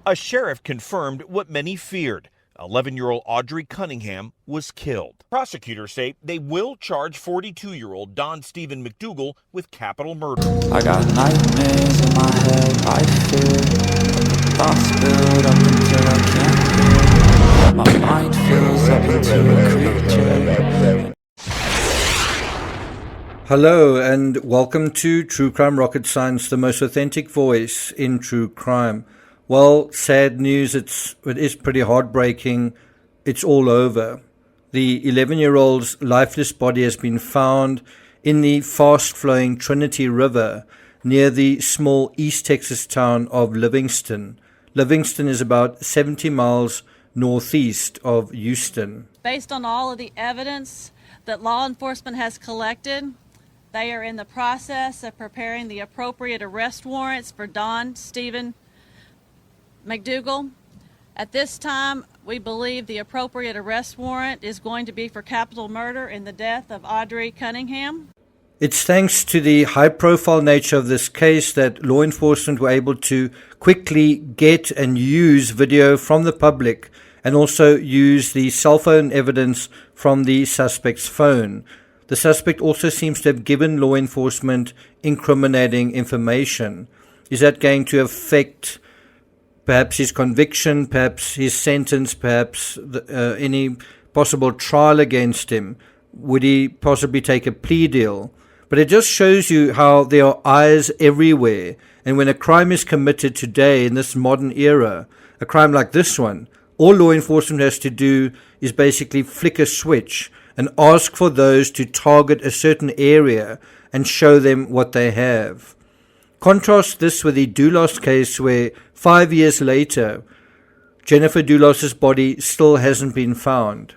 A sheriff confirmed what many feared. 11-year-old AUDRII Cunningham was killed. Prosecutors say they will charge 42-year-old Don Stephen McDougal with capital murder. I got nightmares in my head, I fear thoughts build up until I can't hear. My mind fills up into a creature. Hello and welcome to True Crime Rocket Science, the most authentic voice in true crime. Well, sad news, it is pretty heartbreaking. It's all over. The 11-year-old's lifeless body has been found in the fast-flowing Trinity River near the small East Texas town of Livingston. Livingston is about 70 miles northeast of Houston. Based on all of the evidence that law enforcement has collected, they are in the process of preparing the appropriate arrest warrants for Don Stephen McDougal. At this time, we believe the appropriate arrest warrant is going to be for capital murder in the death of AUDRII Cunningham. It's thanks to the high-profile nature of this case that law enforcement were able to quickly get and use video from the public and also use the cell phone evidence from the suspect's phone. The suspect also seems to have given law enforcement incriminating information. Is that going to affect perhaps his conviction, perhaps his sentence, perhaps any possible trial against him? Would he possibly take a plea deal? But it just shows you how there are eyes everywhere. And when a crime is committed today in this modern era, a crime like this one, all law enforcement has to do is basically flick a switch and ask for those to target a certain area and show them what they have. Contrast this with the Doulos case where 5 years later, Jennifer Doulos' body still hasn't been found.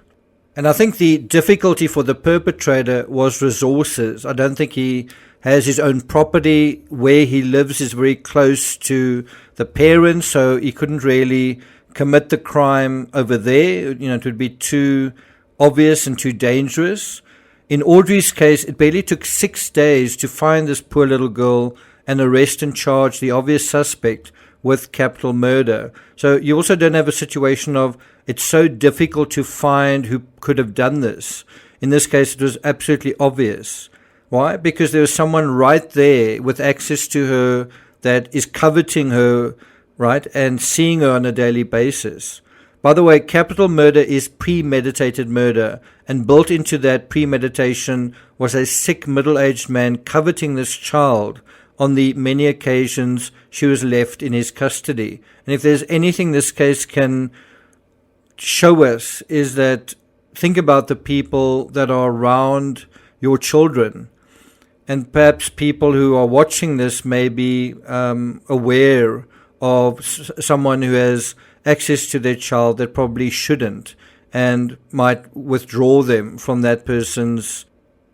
And I think the difficulty for the perpetrator was resources. I don't think he has his own property. Where he lives is very close to the parents, so he couldn't really commit the crime over there. It would be too obvious and too dangerous. In AUDRII's case, it barely took 6 days to find this poor little girl and arrest and charge the obvious suspect with capital murder. So you also don't have a situation of it's so difficult to find who could have done this. In this case, it was absolutely obvious. Why? Because there was someone right there with access to her that is coveting her, right, and seeing her on a daily basis. By the way, capital murder is premeditated murder, and built into that premeditation was a sick middle-aged man coveting this child on the many occasions she was left in his custody. And if there's anything this case can show us is that think about the people that are around your children. And perhaps people who are watching this may be aware of someone who has access to their child that probably shouldn't and might withdraw them from that person's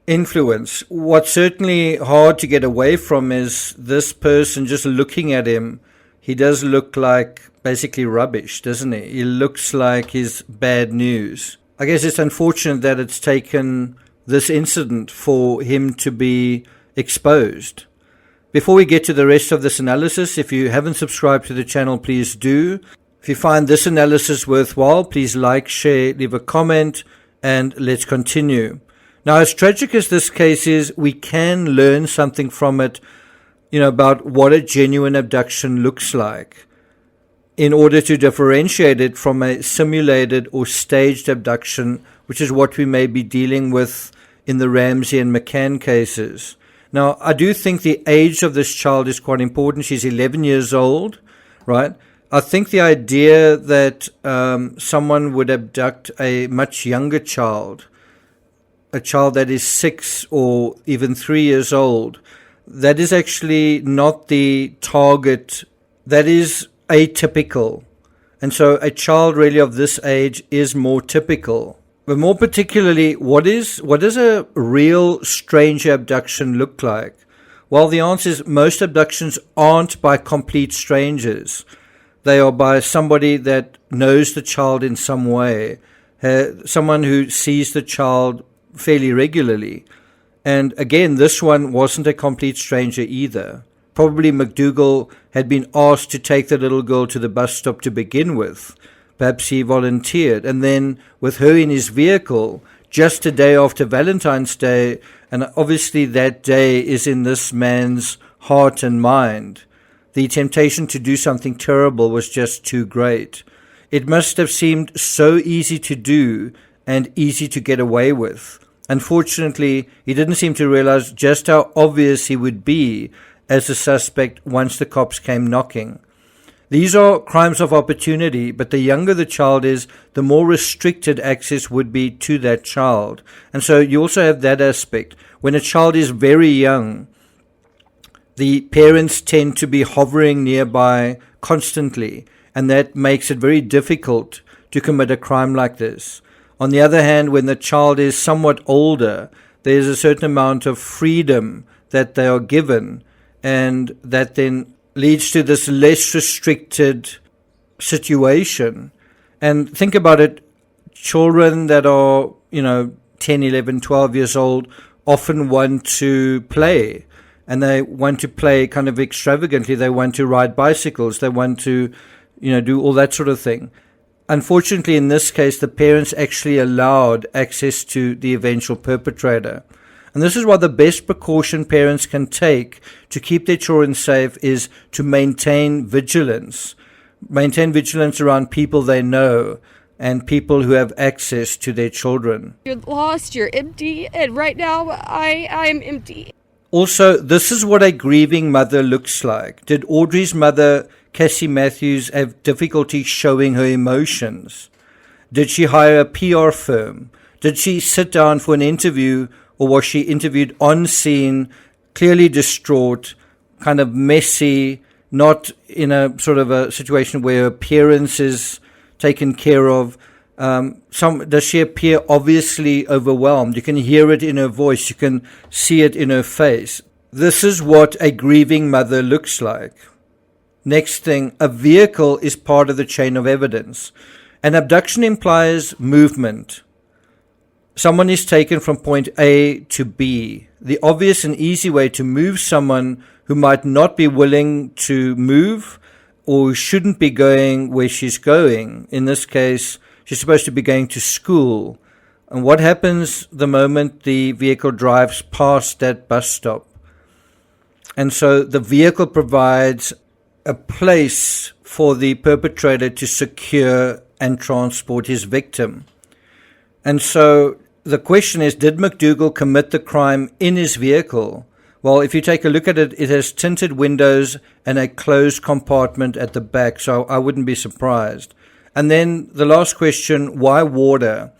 influence. What's certainly hard to get away from is this person, just looking at him, he does look like basically rubbish, doesn't he? He looks like he's bad news. I guess it's unfortunate that it's taken this incident for him to be exposed. Before we get to the rest of this analysis, if you haven't subscribed to the channel, please do. If you find this analysis worthwhile, please like, share, leave a comment, and let's continue. Now, as tragic as this case is, we can learn something from it, about what a genuine abduction looks like in order to differentiate it from a simulated or staged abduction, which is what we may be dealing with in the Ramsey and McCann cases. Now, I do think the age of this child is quite important. She's 11 years old, right? I think the idea that someone would abduct a much younger child, a child that is 6 or even 3 years old, that is actually not the target. That is atypical. And so a child really of this age is more typical. But more particularly, what does a real stranger abduction look like? Well, the answer is most abductions aren't by complete strangers. They are by somebody that knows the child in some way, someone who sees the child fairly regularly. And again, this one wasn't a complete stranger either. probably McDougall had been asked to take the little girl to the bus stop to begin with. Perhaps he volunteered. And then with her in his vehicle, just a day after Valentine's Day, and obviously that day is in this man's heart and mind, the temptation to do something terrible was just too great. It must have seemed so easy to do and easy to get away with. Unfortunately, he didn't seem to realize just how obvious he would be as a suspect once the cops came knocking. These are crimes of opportunity, but the younger the child is, the more restricted access would be to that child. And so you also have that aspect. When a child is very young, the parents tend to be hovering nearby constantly, and that makes it very difficult to commit a crime like this. On the other hand, when the child is somewhat older, there's a certain amount of freedom that they are given, and that then leads to this less restricted situation. And think about it, children that are, 10, 11, 12 years old often want to play, and they want to play kind of extravagantly. They want to ride bicycles. They want to, do all that sort of thing. Unfortunately, in this case, the parents actually allowed access to the eventual perpetrator. And this is why the best precaution parents can take to keep their children safe is to maintain vigilance. Maintain vigilance around people they know and people who have access to their children. You're lost, you're empty, and right now I am empty. Also, this is what a grieving mother looks like. Did Audrey's mother, Cassie Matthews, have difficulty showing her emotions? Did she hire a PR firm? Did she sit down for an interview, or was she interviewed on scene, clearly distraught, kind of messy, not in a sort of a situation where her appearance is taken care of? Does she appear obviously overwhelmed? You can hear it in her voice. You can see it in her face. This is what a grieving mother looks like. Next thing, a vehicle is part of the chain of evidence. An abduction implies movement. Someone is taken from point A to B. The obvious and easy way to move someone who might not be willing to move or shouldn't be going where she's going. In this case, she's supposed to be going to school. And what happens the moment the vehicle drives past that bus stop? And so the vehicle provides a place for the perpetrator to secure and transport his victim. And so the question is, did McDougall commit the crime in his vehicle? Well, if you take a look at it, it has tinted windows and a closed compartment at the back, so I wouldn't be surprised. And then the last question, why water?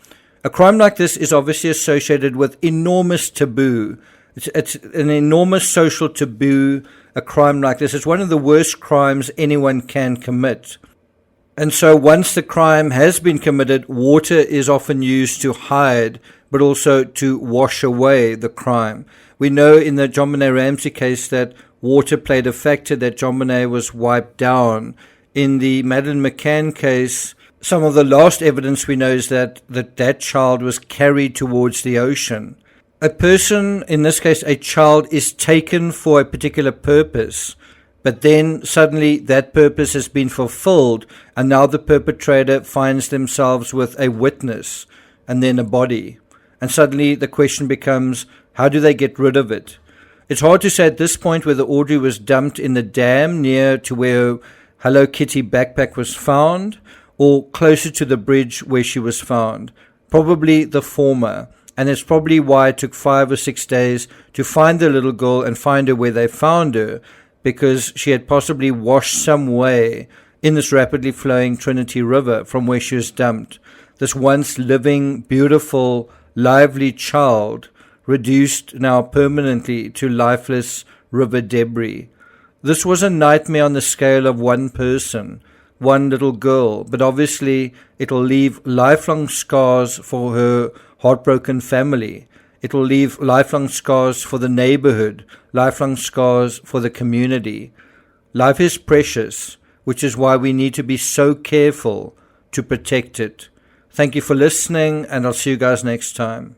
A crime like this is obviously associated with enormous taboo. It's an enormous social taboo, a crime like this. It's one of the worst crimes anyone can commit. And so once the crime has been committed, water is often used to hide, but also to wash away the crime. We know in the JonBenet Ramsey case that water played a factor, that JonBenet was wiped down. In the Madeleine McCann case, some of the last evidence we know is that that child was carried towards the ocean. A person, in this case a child, is taken for a particular purpose, but then suddenly that purpose has been fulfilled, and now the perpetrator finds themselves with a witness and then a body. And suddenly the question becomes, how do they get rid of it? It's hard to say at this point whether Audrey was dumped in the dam near to where Hello Kitty backpack was found, or closer to the bridge where she was found. Probably the former. And it's probably why it took 5 or 6 days to find the little girl and find her where they found her, because she had possibly washed some way in this rapidly flowing Trinity River from where she was dumped. This once living, beautiful, lively child reduced now permanently to lifeless river debris. This was a nightmare on the scale of one person, one little girl, but obviously it'll leave lifelong scars for her heartbroken family. It will leave lifelong scars for the neighborhood, lifelong scars for the community. Life is precious, which is why we need to be so careful to protect it. Thank you for listening, and I'll see you guys next time.